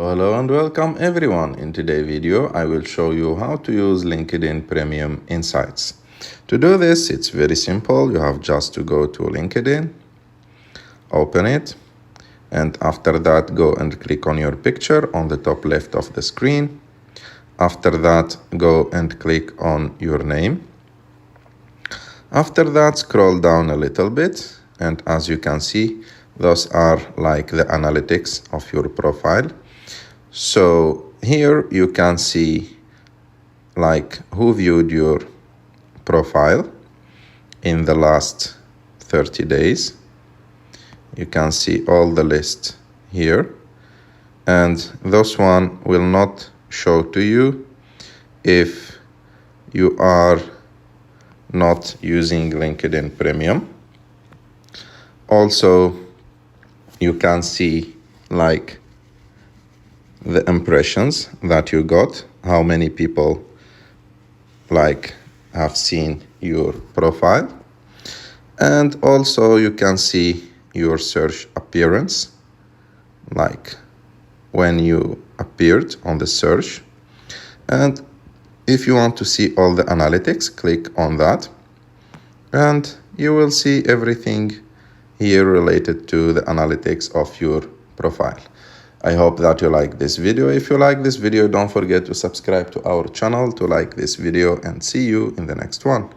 Hello and welcome everyone. In today's video, I will show you how to use LinkedIn Premium Insights. To do this, it's very simple. You have just to go to LinkedIn, open it, and after that, go and click on your picture on the top left of the screen. After that, go and click on your name. After that, scroll down a little bit, and as you can see, those are like the analytics of your profile. So here you can see like who viewed your profile in the last 30 days. You can see all the list here, and this one will not show to you if you are not using LinkedIn Premium. Also, you can see like the impressions that you got, how many people like have seen your profile, and also you can see your search appearance, like when you appeared on the search. And if you want to see all the analytics, click on that and you will see everything here related to the analytics of your profile. I hope that you like this video. If you like this video, don't forget to subscribe to our channel, to like this video, and see you in the next one.